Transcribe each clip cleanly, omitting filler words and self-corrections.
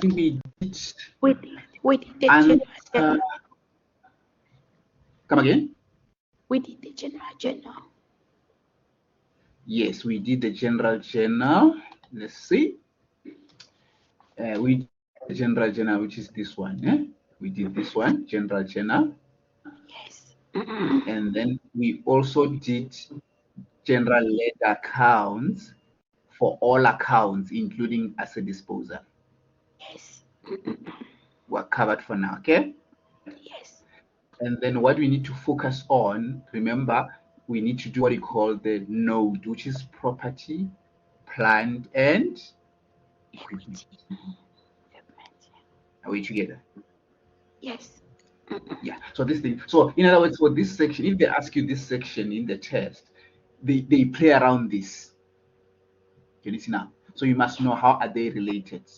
think we did. We did the general. Come again? We did the general journal. Yes, we did the general journal. Let's see. We did the general journal, which is this one. Eh? We did this one, general journal. Yes. And then we also did general ledger accounts for all accounts, including asset disposal. Yes. We're covered for now, okay? Yes. And then what we need to focus on, remember, we need to do what we call the node, which is property, plant, and equipment. Are we together? Yes. Yeah. So this thing. So in other words, for this section, if they ask you this section in the test, they play around this. Can you see now? So you must know how are they related.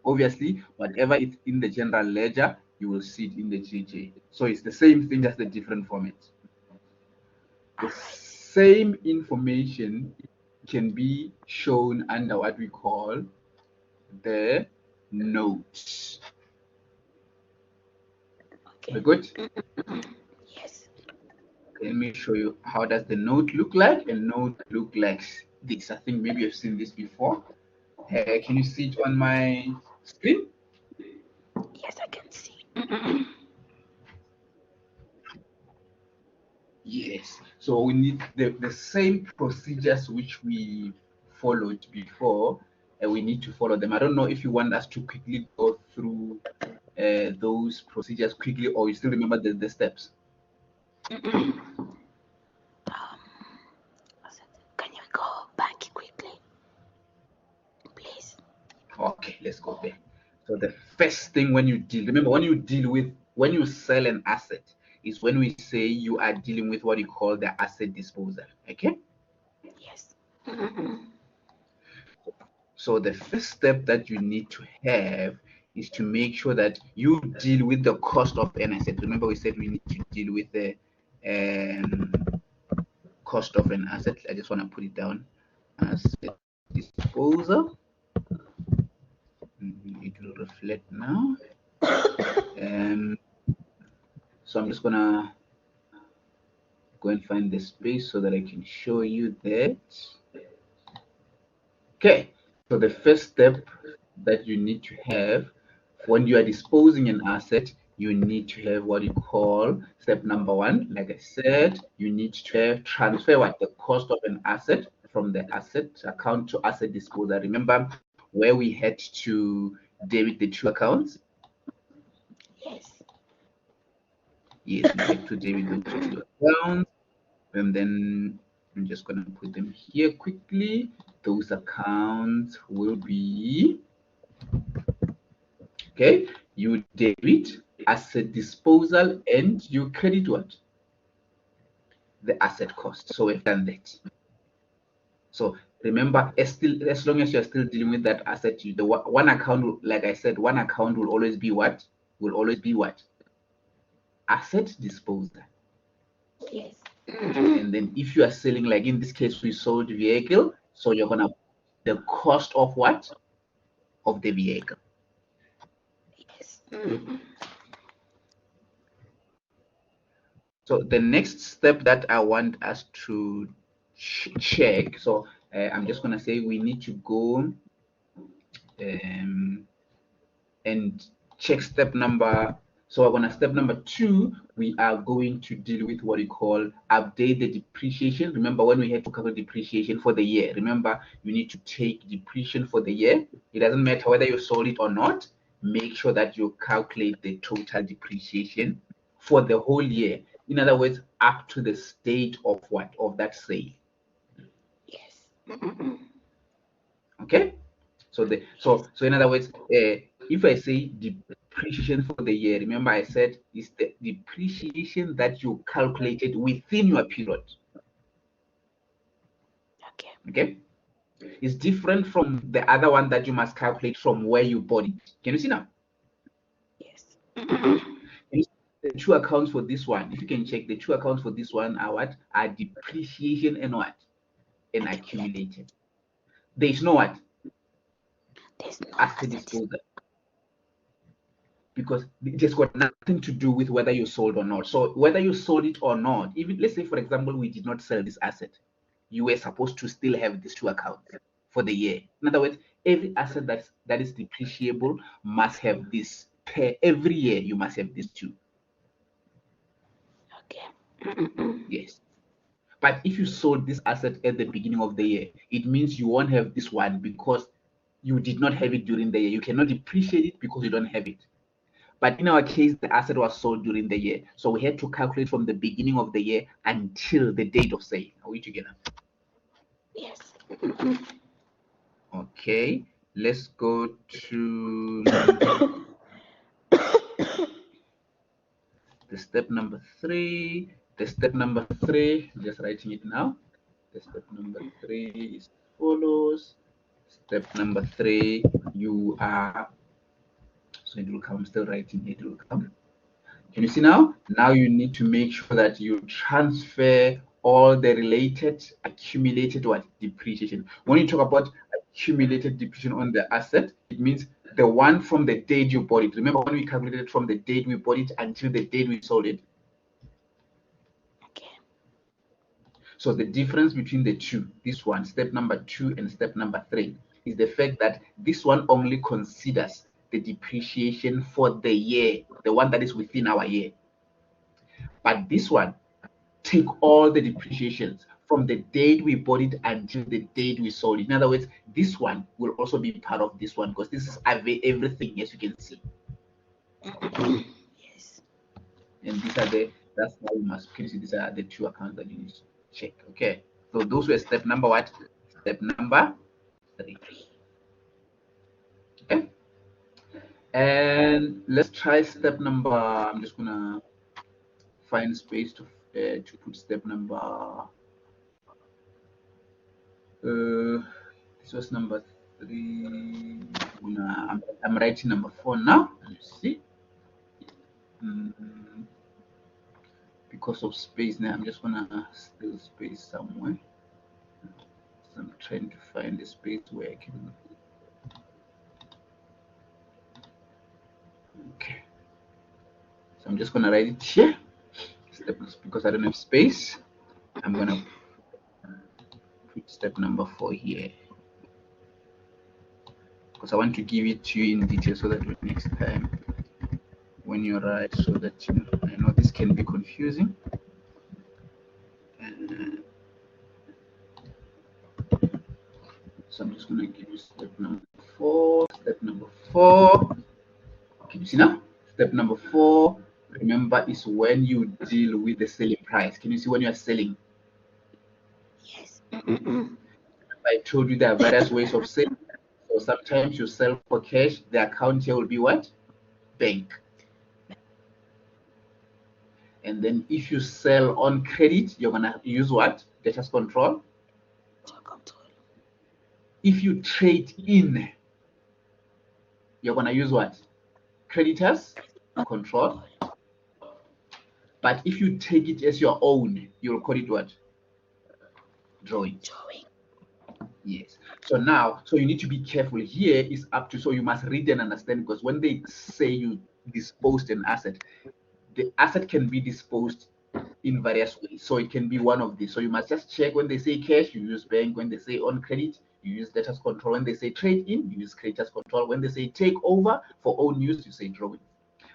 Obviously, whatever is in the general ledger, you will see it in the GJ. So it's the same thing, just a different format. The same information can be shown under what we call the notes. Okay. We're good? Yes. Let me show you how does the note look like. A note look like this. I think maybe you've seen this before. Can you see it on my screen? Yes, I can see. Yes. So we need the same procedures which we followed before, and we need to follow them. I don't know if you want us to quickly go through those procedures quickly, or you still remember the steps. Can you go back quickly, please? Okay, let's go there. So the first thing when you deal, remember when you sell an asset, is when we say you are dealing with what you call the asset disposal. Okay. Yes. So the first step that you need to have is to make sure that you deal with the cost of an asset. Remember, we said we need to deal with the cost of an asset. I just want to put it down. Asset disposal. It will reflect now. So I'm just gonna go and find the space so that I can show you that. Okay, so the first step that you need to have when you are disposing an asset, you need to have what you call step number one. Like I said, you need to have transfer what the cost of an asset from the asset account to asset disposal. Remember where we had to debit the two accounts? Yes. Yes, we had to debit the two accounts, and then I'm just going to put them here quickly. Those accounts will be, okay, you debit asset disposal and you credit what? The asset cost. So we've done that. So remember, as long as you're still dealing with that asset, the one account, like I said, one account will always be what? Will always be what? Asset disposal. Yes. And then if you are selling, like in this case, we sold vehicle, so you're gonna the cost of what? Of the vehicle. Yes. So the next step that I want us to check, so I'm just gonna say we need to go and check step number. So we're gonna step number 2, we are going to deal with what we call update the depreciation. Remember when we had to calculate depreciation for the year, remember you need to take depreciation for the year. It doesn't matter whether you sold it or not, make sure that you calculate the total depreciation for the whole year. In other words, up to the state of what? Of that sale. Yes. Okay? So in other words, if I say depreciation for the year, remember I said it's the depreciation that you calculated within your period. Okay. Okay? It's different from the other one that you must calculate from where you bought it. Can you see now? Yes. The two accounts for this one, if you can check, the two accounts for this one are what? Are depreciation and what? And accumulated. There is no what? There's no Asset disposal. because it just got nothing to do with whether you sold or not. So whether you sold it or not, even let's say, for example, we did not sell this asset, you were supposed to still have these two accounts for the year. In other words, every asset that is depreciable must have this per every year. You must have these two. Okay. Yes. But if you sold this asset at the beginning of the year, it means you won't have this one because you did not have it during the year. You cannot depreciate it because you don't have it. But in our case, the asset was sold during the year. So we had to calculate from the beginning of the year until the date of sale. Are we together? Yes. Okay. Let's go to the step number 3. The step number 3, I'm just writing it now. The step number 3 is follows. Step number 3, you are, so it will come, still writing, it will come. Can you see now? Now you need to make sure that you transfer all the related accumulated what depreciation. When you talk about accumulated depreciation on the asset, it means the one from the date you bought it. Remember when we calculated from the date we bought it until the date we sold it? Okay. So the difference between the two, this one, step number 2 and step number 3, is the fact that this one only considers the depreciation for the year, the one that is within our year. But this one take all the depreciations from the date we bought it until the date we sold it. In other words, this one will also be part of this one because this is everything, as you can see. Yes. And that's how you must, can you see, these are the two accounts that you need to check. Okay. So those were step number what? Step number 3. Okay. And let's try step number, I'm just gonna find space to put step number this was number 3. I'm writing number 4 now. Let's see. Because of space now, I'm just gonna steal space somewhere. So I'm trying to find a space where I can. Okay. So I'm just gonna write it here. Because I don't have space, I'm gonna put step number 4 here. Because I want to give it to you in detail so that next time when you write, so that you know, I know this can be confusing. So I'm just going to give you step number 4. Step number 4. Can you see now? Step number 4, remember, is when you deal with the selling price. Can you see when you are selling? Yes. I told you there are various ways of selling. So sometimes you sell for cash. The account here will be what? Bank. And then if you sell on credit, you're going to use what? Debtors control. If you trade in, you're going to use what? Creditors control. But if you take it as your own, you'll call it what? Drawing. Yes. So now, so you need to be careful. Here is up to, so you must read and understand, because when they say you disposed an asset, the asset can be disposed in various ways. So it can be one of these. So you must just check. When they say cash, you use bank. When they say on credit, you use debtors control. When they say trade in, you use creditors control. When they say take over for own use, you say drawing.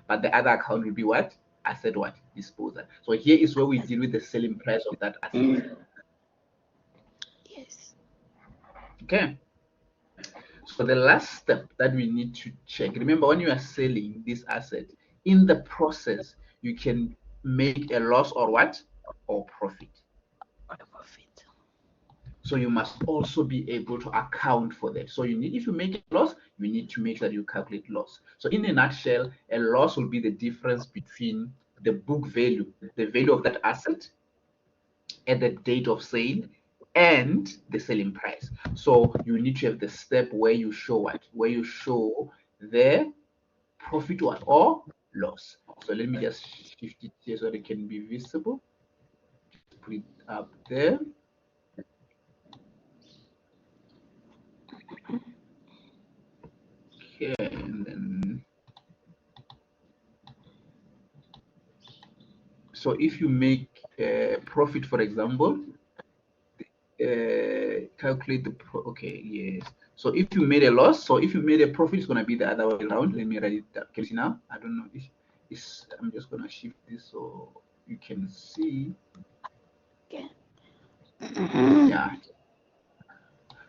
But the other account will be what? Asset what? Disposal. So here is where we deal with the selling price of that asset. Yes. Okay. So the last step that we need to check, remember, when you are selling this asset, in the process, you can make a loss or what? Or profit. So you must also be able to account for that. So you need, if you make a loss, you need to make sure you calculate loss. So in a nutshell, a loss will be the difference between the book value, the value of that asset at the date of sale, and the selling price. So you need to have the step where you show what? Where you show the profit or loss. So let me just shift it here so that it can be visible. Put it up there. Okay, and then So if you make profit, for example, calculate the okay, yes. So if you made a loss, so if you made a profit, it's gonna be the other way around. Let me write it down. Can you see now? I don't know. It's I'm just gonna shift this so you can see. Okay. Yeah.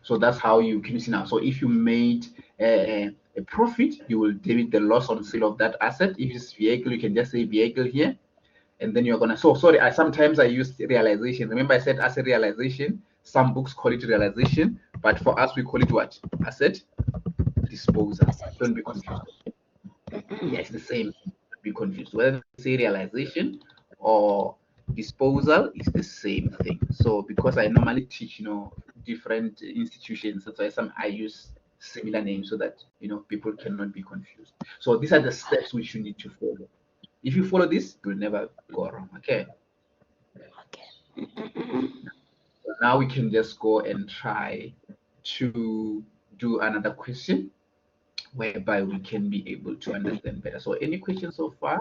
So that's how you can see now. So if you made a profit, you will debit the loss on sale of that asset. If it's vehicle, you can just say vehicle here, and then you're gonna. So sorry, sometimes I use realization. Remember, I said asset realization. Some books call it realization, but for us, we call it what? Asset disposal. Don't be confused. Yeah, it's the same. Don't be confused. Whether they say realization or disposal is the same thing. So because I normally teach, different institutions, that's why I use similar names so that people cannot be confused. So these are the steps which you need to follow. If you follow this, you'll never go wrong. Okay. Okay. So now we can just go and try to do another question whereby we can be able to understand better. So any questions so far?